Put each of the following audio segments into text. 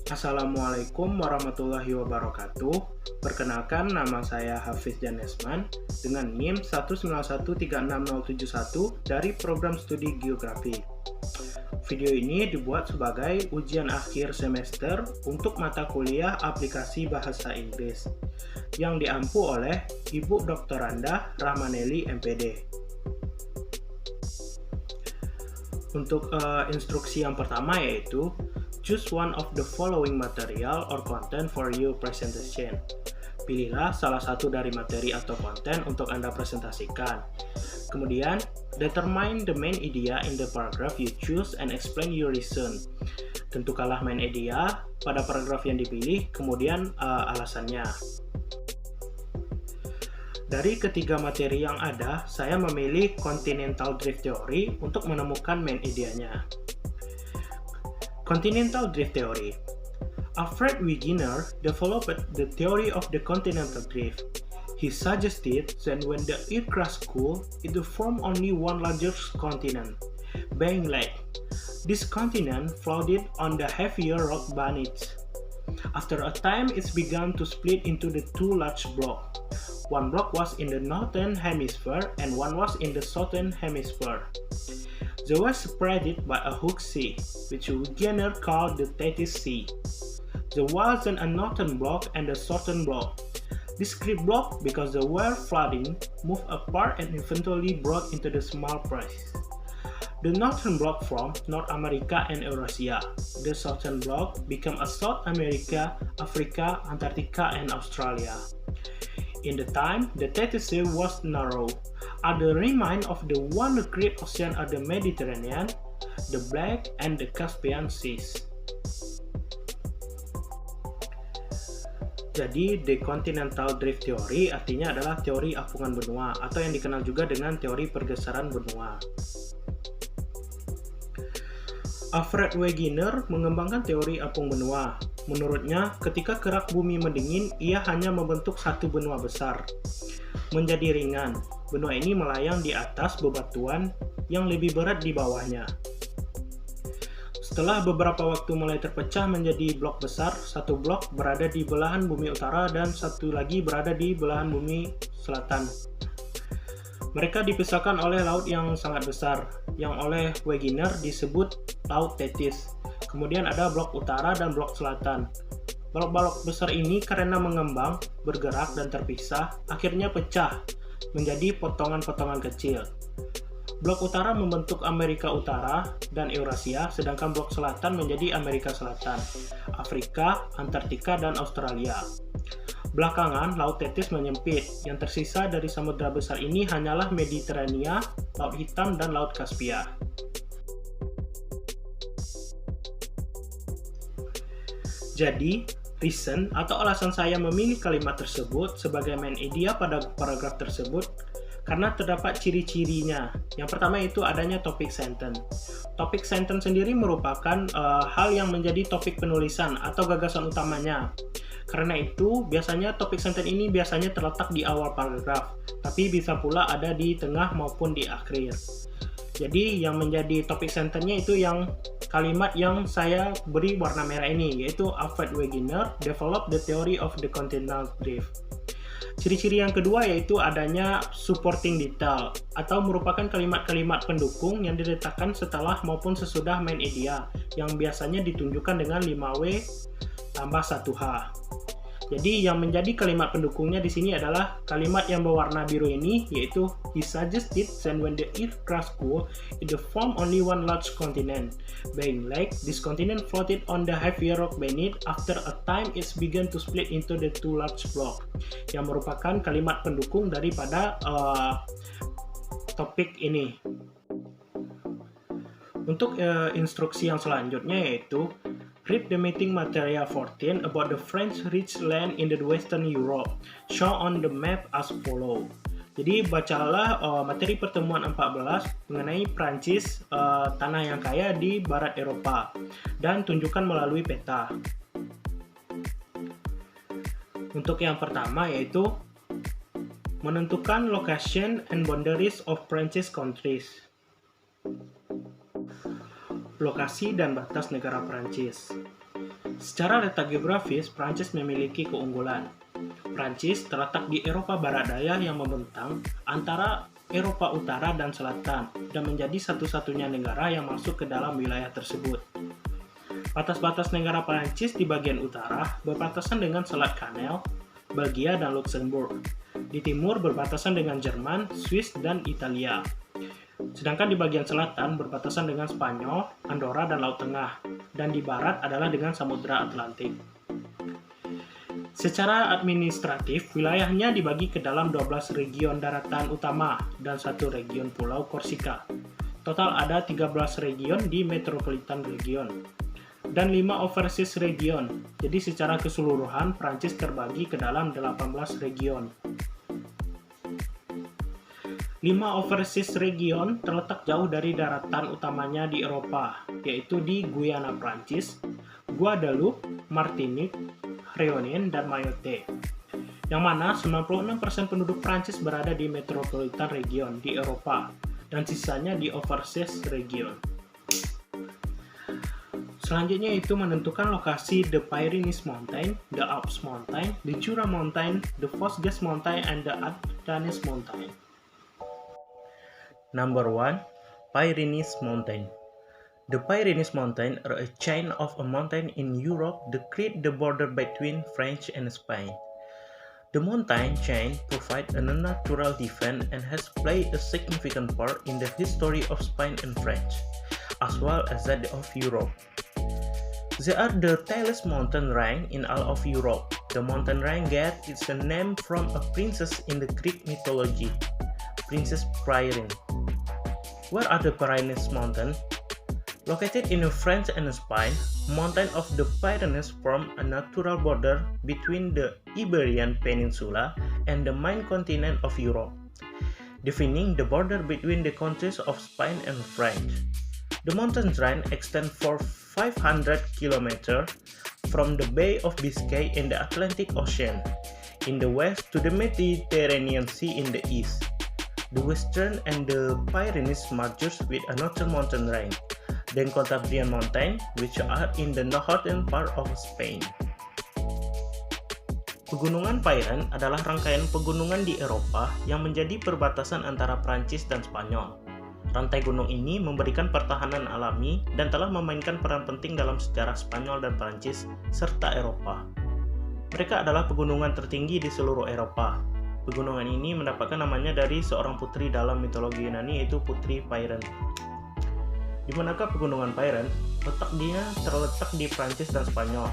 Assalamualaikum warahmatullahi wabarakatuh. Perkenalkan, nama saya Hafiz Janesman dengan NIM 191366071 dari program studi geografi. Video ini dibuat sebagai ujian akhir semester untuk mata kuliah aplikasi bahasa Inggris yang diampu oleh Ibu Dr. Randa Rahmaneli MPD. Untuk instruksi yang pertama yaitu choose one of the following material or content for your presentation. Pilihlah salah satu dari materi atau konten untuk Anda presentasikan. Kemudian, determine the main idea in the paragraph you choose and explain your reason. Tentukanlah main idea pada paragraf yang dipilih, kemudian alasannya. Dari ketiga materi yang ada, saya memilih Continental Drift Theory untuk menemukan main idenya. Continental Drift Theory. Alfred Wegener developed the theory of the continental drift. He suggested that when the Earth crust cooled, it would form only one larger continent, being Lake. This continent floated on the heavier rock beneath. After a time, it began to split into the two large blocks. One block was in the northern hemisphere and one was in the southern hemisphere. They were separated by a hook sea, which Wegener called the Tethys Sea. There was a northern block and a southern block. This great block, because they were flooding, moved apart and eventually broke into the small pieces. The northern block formed North America and Eurasia. The southern block became a South America, Africa, Antarctica, and Australia. In the time, the Tethys Sea was narrow. At the remain of the one great ocean are the Mediterranean, the Black, and the Caspian Seas. Jadi, the Continental Drift Theory artinya adalah teori apungan benua atau yang dikenal juga dengan teori pergeseran benua. Alfred Wegener mengembangkan teori apung benua. Menurutnya, ketika kerak bumi mendingin, ia hanya membentuk satu benua besar. Menjadi ringan, benua ini melayang di atas bebatuan yang lebih berat di bawahnya. Setelah beberapa waktu mulai terpecah menjadi blok besar, satu blok berada di belahan bumi utara dan satu lagi berada di belahan bumi selatan. Mereka dipisahkan oleh laut yang sangat besar, yang oleh Wegener disebut Laut Tethys. Kemudian ada blok utara dan blok selatan. Blok-blok besar ini karena mengembang, bergerak, dan terpisah, akhirnya pecah menjadi potongan-potongan kecil. Blok utara membentuk Amerika Utara dan Eurasia, sedangkan blok selatan menjadi Amerika Selatan, Afrika, Antartika, dan Australia. Belakangan, Laut Tethys menyempit. Yang tersisa dari samudra besar ini hanyalah Mediterania, Laut Hitam, dan Laut Kaspia. Jadi, reason atau alasan saya memilih kalimat tersebut sebagai main idea pada paragraf tersebut karena terdapat ciri-cirinya. Yang pertama itu adanya topic sentence. Topic sentence sendiri merupakan hal yang menjadi topik penulisan atau gagasan utamanya. Karena itu, biasanya topik sentence ini biasanya terletak di awal paragraf, tapi bisa pula ada di tengah maupun di akhir. Jadi, yang menjadi topik sentence-nya itu yang kalimat yang saya beri warna merah ini, yaitu Alfred Wegener developed the theory of the continental drift. Ciri-ciri yang kedua yaitu adanya supporting detail, atau merupakan kalimat-kalimat pendukung yang diletakkan setelah maupun sesudah main idea, yang biasanya ditunjukkan dengan 5W tambah 1H. Jadi yang menjadi kalimat pendukungnya di sini adalah kalimat yang berwarna biru ini, yaitu he suggested that when the Earth crust cooled, it formed only one large continent, being Lake. This continent floated on the heavier rock beneath. After a time, it began to split into the two large blocks. Yang merupakan kalimat pendukung daripada topik ini. Untuk instruksi yang selanjutnya yaitu read the meeting material 14 about the French rich land in the Western Europe, shown on the map as follow. Jadi bacalah materi pertemuan 14 mengenai Prancis, tanah yang kaya di barat Eropa, dan tunjukkan melalui peta. Untuk yang pertama yaitu menentukan location and boundaries of French countries. Lokasi dan batas negara Prancis. Secara letak geografis, Prancis memiliki keunggulan. Prancis terletak di Eropa Barat Daya yang membentang antara Eropa Utara dan Selatan dan menjadi satu-satunya negara yang masuk ke dalam wilayah tersebut. Batas-batas negara Prancis di bagian utara berbatasan dengan Selat Kanel, Belgia, dan Luxembourg. Di timur berbatasan dengan Jerman, Swiss, dan Italia. Sedangkan di bagian selatan berbatasan dengan Spanyol, Andorra, dan Laut Tengah. Dan di barat adalah dengan Samudra Atlantik. Secara administratif, wilayahnya dibagi ke dalam 12 region daratan utama dan 1 region pulau Korsika. Total ada 13 region di Metropolitan Region dan 5 overseas region. Jadi secara keseluruhan, Prancis terbagi ke dalam 18 region. 5 overseas region terletak jauh dari daratan utamanya di Eropa, yaitu di Guyana Prancis, Guadeloupe, Martinique, Réunion, dan Mayotte. Yang mana 96% penduduk Prancis berada di Metropolitan Region di Eropa, dan sisanya di overseas region. Selanjutnya itu menentukan lokasi the Pyrenees Mountain, the Alps Mountain, the Jura Mountain, the Vosges Mountain, and the Ardennes Mountain. Number 1. Pyrenees Mountain. The Pyrenees Mountains are a chain of a mountain in Europe that create the border between France and Spain. The mountain chain provides a natural defense and has played a significant part in the history of Spain and France, as well as that of Europe. They are the tallest mountain range in all of Europe. The mountain range gets its name from a princess in the Greek mythology, Princess Pyrene. Where are the Pyrenees Mountains? Located in France and Spain, mountains of the Pyrenees form a natural border between the Iberian Peninsula and the main continent of Europe, defining the border between the countries of Spain and France. The mountain range extends for 500 km from the Bay of Biscay in the Atlantic Ocean in the west to the Mediterranean Sea in the east. The western and the Pyrenees merges with another mountain range, the Cantabrian Mountain, which are in the northern part of Spain. Pegunungan Pyrenees adalah rangkaian pegunungan di Eropa yang menjadi perbatasan antara Prancis dan Spanyol. Rantai gunung ini memberikan pertahanan alami dan telah memainkan peran penting dalam sejarah Spanyol dan Prancis serta Eropa. Mereka adalah pegunungan tertinggi di seluruh Eropa. Pegunungan ini mendapatkan namanya dari seorang putri dalam mitologi Yunani, yaitu Putri Pyrene. Di manakah Pegunungan Pyrene? Dia terletak di Prancis dan Spanyol.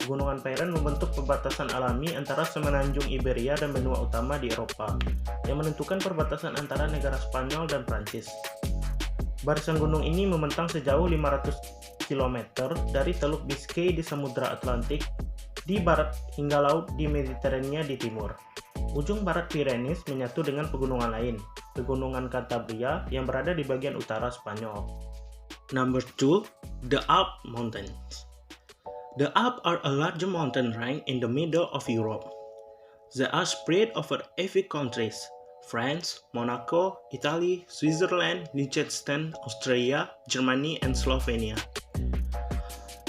Pegunungan Pyrene membentuk perbatasan alami antara semenanjung Iberia dan benua utama di Eropa, yang menentukan perbatasan antara negara Spanyol dan Prancis. Barisan gunung ini membentang sejauh 500 km dari Teluk Biscay di Samudra Atlantik di barat hingga laut di Mediterania di timur. Ujung barat Pyrenees menyatu dengan pegunungan lain, Pegunungan Cantabria yang berada di bagian utara Spanyol. Number 2. The Alps Mountains. The Alps are a large mountain range in the middle of Europe. They are spread over 8 countries: France, Monaco, Italy, Switzerland, Liechtenstein, Austria, Germany, and Slovenia.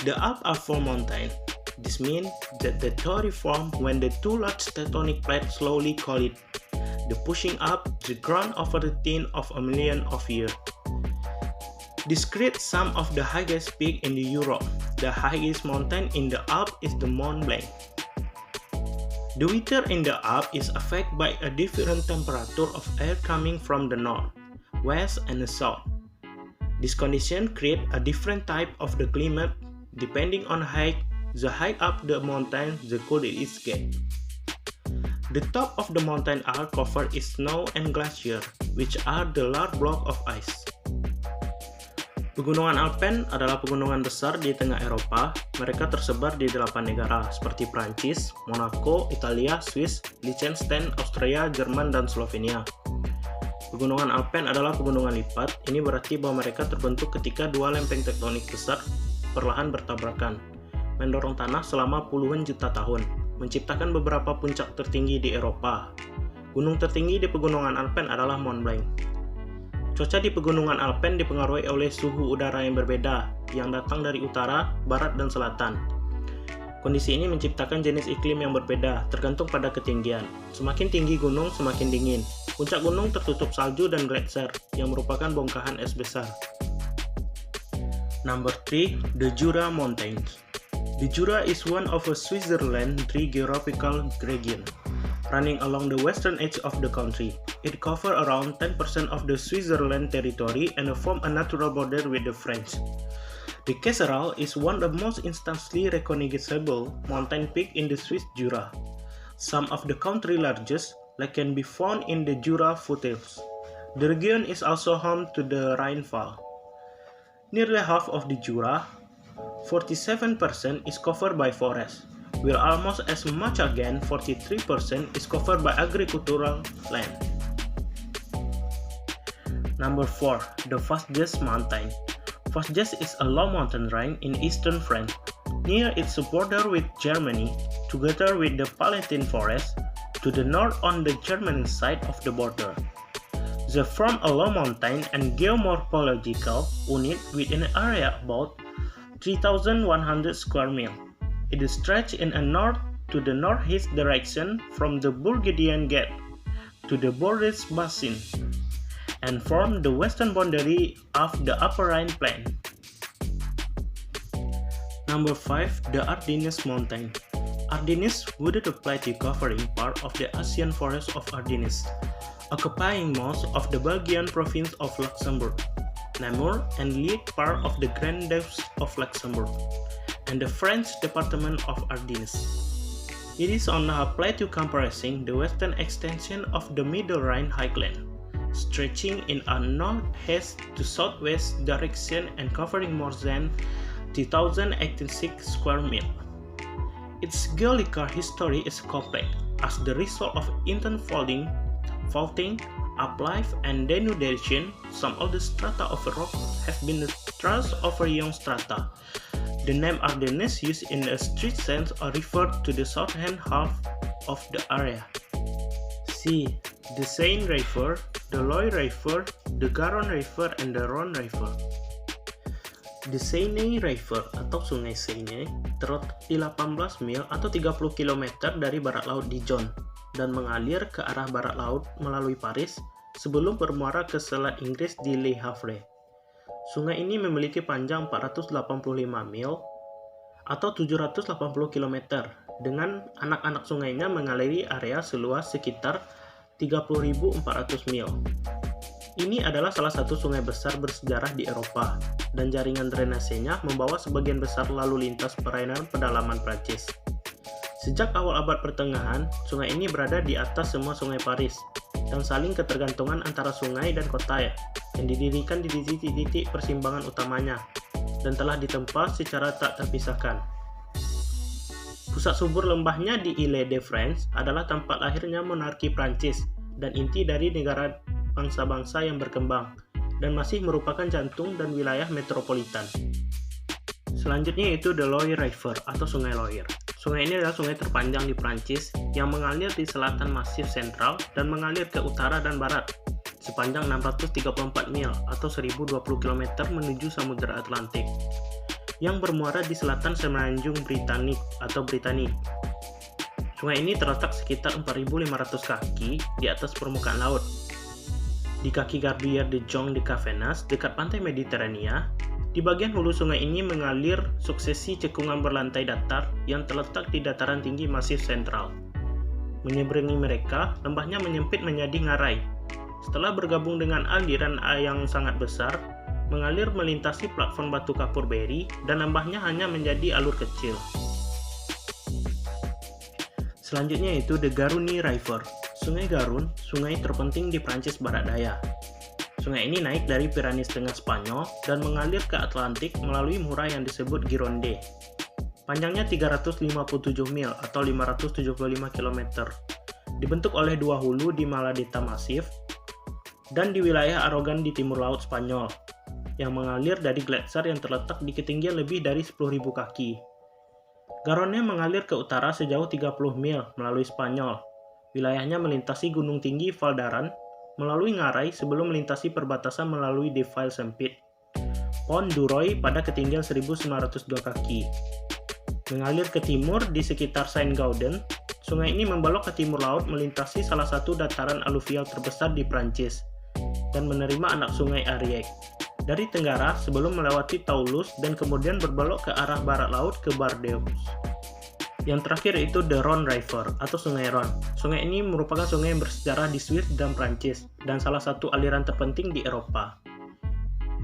The Alps are 4 mountains. This means that the theory formed when the two large tectonic plates slowly collide, the pushing up the ground over the thin of a million of years. This creates some of the highest peak in Europe. The highest mountain in the Alps is the Mont Blanc. The weather in the Alps is affected by a different temperature of air coming from the north, west, and the south. This condition creates a different type of the climate depending on height. The higher up the mountain, the colder it gets. The top of the mountain are covered in snow and glacier, which are the large block of ice. Pegunungan Alpen adalah pegunungan besar di tengah Eropa. Mereka tersebar di 8 negara seperti Prancis, Monaco, Italia, Swiss, Liechtenstein, Austria, Jerman, dan Slovenia. Pegunungan Alpen adalah pegunungan lipat. Ini berarti bahwa mereka terbentuk ketika dua lempeng tektonik besar perlahan bertabrakan, mendorong tanah selama puluhan juta tahun, menciptakan beberapa puncak tertinggi di Eropa. Gunung tertinggi di pegunungan Alpen adalah Mont Blanc. Cuaca di pegunungan Alpen dipengaruhi oleh suhu udara yang berbeda, yang datang dari utara, barat, dan selatan. Kondisi ini menciptakan jenis iklim yang berbeda, tergantung pada ketinggian. Semakin tinggi gunung, semakin dingin. Puncak gunung tertutup salju dan gletser, yang merupakan bongkahan es besar. Number 3. The Jura Mountains. The Jura is one of a Switzerland geographical region, running along the western edge of the country. It covers around 10% of the Switzerland territory and forms a natural border with the French. The Casserole is one of the most instantly recognizable mountain peaks in the Swiss Jura. Some of the country's largest lakes can be found in the Jura foothills. The region is also home to the Rheinfall. Nearly half of the Jura, 47%, is covered by forest, while almost as much again, 43%, is covered by agricultural land. Number 4. The Vosges Mountain. Vosges is a low mountain range in eastern France, near its border with Germany, together with the Palatine Forest to the north on the German side of the border. They form a low mountain and geomorphological unit with an area about 3,100 square miles. It is stretched in a north to the northeast direction from the Bourguignon Gap to the Bordeaux Basin, and form the western boundary of the Upper Rhine Plain. Number 5. The Ardennes Mountain. Ardennes would a plateau covering part of the Ancien Forest of Ardennes, occupying most of the Belgian province of Luxembourg, Namur, and lead part of the Grand Duchy of Luxembourg, and the French department of Ardennes. It is on a plateau comprising the western extension of the Middle Rhine highland, stretching in a northeast to southwest direction and covering more than 2,086 square miles. Its geological history is complex as the result of intense faulting, uplift, and denudation. Some of the strata of rock have been thrust over young strata. The name Ardennes, used in a strict sense, referred to the southern half of the area. See the Seine River, the Loire River, the Garonne River, and the Rhone River. The Seine River atau Sungai Seine terletak di 18 mil atau 30 km dari barat laut Dijon dan mengalir ke arah barat laut melalui Paris sebelum bermuara ke Selat Inggris di Le Havre. Sungai ini memiliki panjang 485 mil atau 780 km dengan anak-anak sungainya mengaliri area seluas sekitar 30.400 mil. Ini adalah salah satu sungai besar bersejarah di Eropa, dan jaringan drainasenya membawa sebagian besar lalu lintas perairan pedalaman Prancis. Sejak awal abad pertengahan, sungai ini berada di atas semua sungai Paris, dan saling ketergantungan antara sungai dan kota yang didirikan di titik-titik persimpangan utamanya, dan telah ditempa secara tak terpisahkan. Pusat subur lembahnya di Ile-de-France adalah tempat lahirnya monarki Prancis dan inti dari negara bangsa-bangsa yang berkembang, dan masih merupakan jantung dan wilayah metropolitan. Selanjutnya yaitu The Loire River atau Sungai Loire. Sungai ini adalah sungai terpanjang di Prancis yang mengalir di selatan Masif Sentral dan mengalir ke utara dan barat sepanjang 634 mil atau 1020 km menuju Samudra Atlantik, yang bermuara di selatan Semenanjung Britannik atau Britannic. Sungai ini terletak sekitar 4.500 kaki di atas permukaan laut. Di kaki Gardeur de Jonc de Cavenas, dekat pantai Mediterania, di bagian hulu sungai ini mengalir suksesi cekungan berlantai datar yang terletak di dataran tinggi Masif Sentral. Menyeberangi mereka, lembahnya menyempit menjadi ngarai. Setelah bergabung dengan aliran air yang sangat besar, mengalir melintasi platform batu kapur Berry, dan lembahnya hanya menjadi alur kecil. Selanjutnya yaitu The Garonne River. Sungai Garonne, sungai terpenting di Prancis Barat Daya. Sungai ini naik dari Pyrenees Tengah Spanyol dan mengalir ke Atlantik melalui muara yang disebut Gironde. Panjangnya 357 mil atau 575 km. Dibentuk oleh dua hulu di Maladeta Masif dan di wilayah Aragon di timur laut Spanyol, yang mengalir dari gletser yang terletak di ketinggian lebih dari 10.000 kaki. Garonne mengalir ke utara sejauh 30 mil melalui Spanyol. Wilayahnya melintasi gunung tinggi Val d'Aran, melalui ngarai sebelum melintasi perbatasan melalui defile sempit Pont du Roy pada ketinggian 1.902 kaki. Mengalir ke timur di sekitar Saint-Gaudens, sungai ini membelok ke timur laut melintasi salah satu dataran aluvial terbesar di Prancis dan menerima anak sungai Ariège dari tenggara sebelum melewati Toulouse dan kemudian berbelok ke arah barat laut ke Bordeaux. Yang terakhir itu the Rhône River atau Sungai Rhône. Sungai ini merupakan sungai yang bersejarah di Swiss dan Prancis dan salah satu aliran terpenting di Eropa.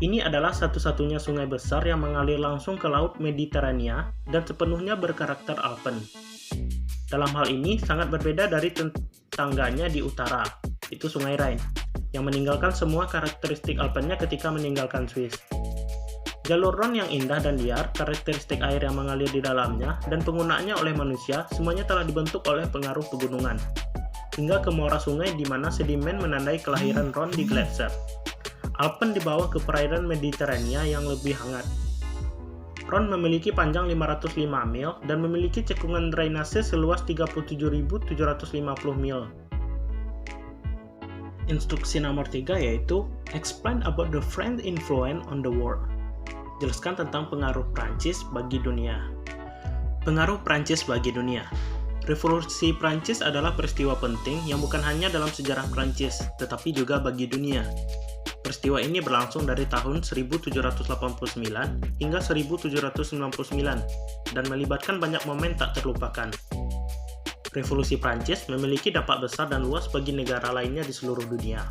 Ini adalah satu-satunya sungai besar yang mengalir langsung ke Laut Mediterania dan sepenuhnya berkarakter Alpen. Dalam hal ini sangat berbeda dari tetangganya di utara, itu Sungai Rhine, yang meninggalkan semua karakteristik Alpennya ketika meninggalkan Swiss. Jalur Rhône yang indah dan liar, karakteristik air yang mengalir di dalamnya, dan penggunaannya oleh manusia semuanya telah dibentuk oleh pengaruh pegunungan, hingga ke muara sungai di mana sedimen menandai kelahiran Rhône di gletser. Alpen dibawa ke perairan Mediterania yang lebih hangat. Rhône memiliki panjang 505 mil dan memiliki cekungan drainase seluas 37.750 mil. Instruksi nomor 3 yaitu Explain about the French influence on the world. Jelaskan tentang pengaruh Prancis bagi dunia. Pengaruh Prancis bagi dunia. Revolusi Prancis adalah peristiwa penting yang bukan hanya dalam sejarah Prancis, tetapi juga bagi dunia. Peristiwa ini berlangsung dari tahun 1789 hingga 1799 dan melibatkan banyak momen tak terlupakan. Revolusi Prancis memiliki dampak besar dan luas bagi negara lainnya di seluruh dunia.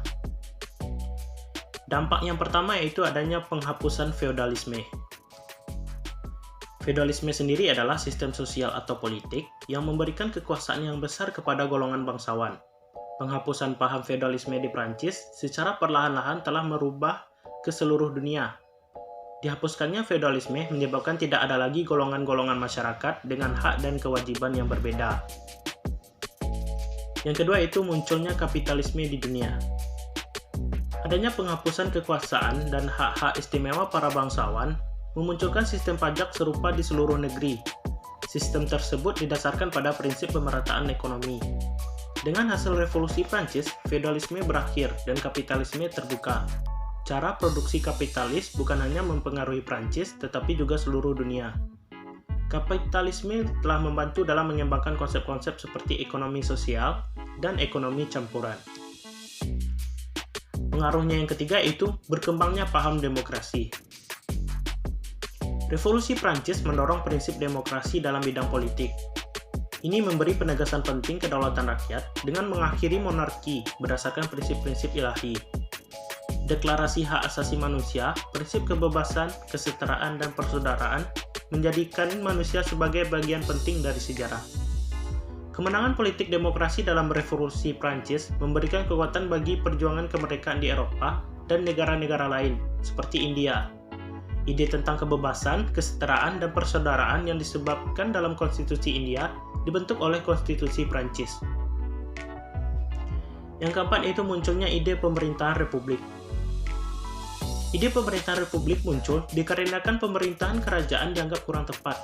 Dampak yang pertama yaitu adanya penghapusan feodalisme. Feodalisme sendiri adalah sistem sosial atau politik yang memberikan kekuasaan yang besar kepada golongan bangsawan. Penghapusan paham feodalisme di Prancis secara perlahan-lahan telah merubah ke seluruh dunia. Dihapuskannya feodalisme menyebabkan tidak ada lagi golongan-golongan masyarakat dengan hak dan kewajiban yang berbeda. Yang kedua itu munculnya kapitalisme di dunia. Adanya penghapusan kekuasaan dan hak-hak istimewa para bangsawan memunculkan sistem pajak serupa di seluruh negeri. Sistem tersebut didasarkan pada prinsip pemerataan ekonomi. Dengan hasil revolusi Prancis, feodalisme berakhir dan kapitalisme terbuka. Cara produksi kapitalis bukan hanya mempengaruhi Prancis, tetapi juga seluruh dunia. Kapitalisme telah membantu dalam mengembangkan konsep-konsep seperti ekonomi sosial dan ekonomi campuran. Pengaruhnya yang ketiga itu berkembangnya paham demokrasi. Revolusi Prancis mendorong prinsip demokrasi dalam bidang politik. Ini memberi penegasan penting kedaulatan rakyat dengan mengakhiri monarki berdasarkan prinsip-prinsip ilahi. Deklarasi hak asasi manusia, prinsip kebebasan, kesetaraan, dan persaudaraan menjadikan manusia sebagai bagian penting dari sejarah. Kemenangan politik demokrasi dalam revolusi Prancis memberikan kekuatan bagi perjuangan kemerdekaan di Eropa dan negara-negara lain, seperti India. Ide tentang kebebasan, kesetaraan, dan persaudaraan yang disebabkan dalam konstitusi India dibentuk oleh konstitusi Prancis. Yang keempat itu munculnya ide pemerintahan republik. Ide pemerintahan republik muncul dikarenakan pemerintahan kerajaan dianggap kurang tepat.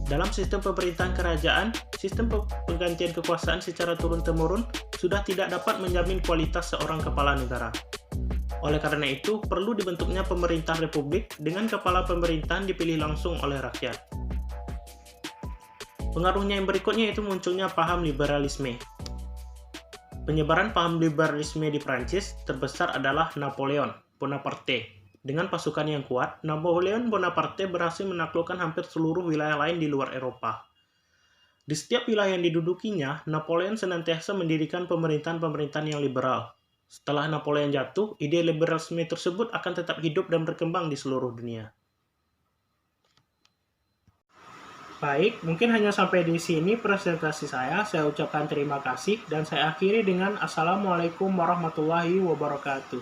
Dalam sistem pemerintahan kerajaan, sistem penggantian kekuasaan secara turun-temurun sudah tidak dapat menjamin kualitas seorang kepala negara. Oleh karena itu, perlu dibentuknya pemerintah republik dengan kepala pemerintahan dipilih langsung oleh rakyat. Pengaruhnya yang berikutnya itu munculnya paham liberalisme. Penyebaran paham liberalisme di Prancis terbesar adalah Napoleon Bonaparte. Dengan pasukan yang kuat, Napoleon Bonaparte berhasil menaklukkan hampir seluruh wilayah lain di luar Eropa. Di setiap wilayah yang didudukinya, Napoleon senantiasa mendirikan pemerintahan-pemerintahan yang liberal. Setelah Napoleon jatuh, ide liberalisme tersebut akan tetap hidup dan berkembang di seluruh dunia. Baik, mungkin hanya sampai di sini presentasi saya. Saya ucapkan terima kasih dan saya akhiri dengan Assalamualaikum warahmatullahi wabarakatuh.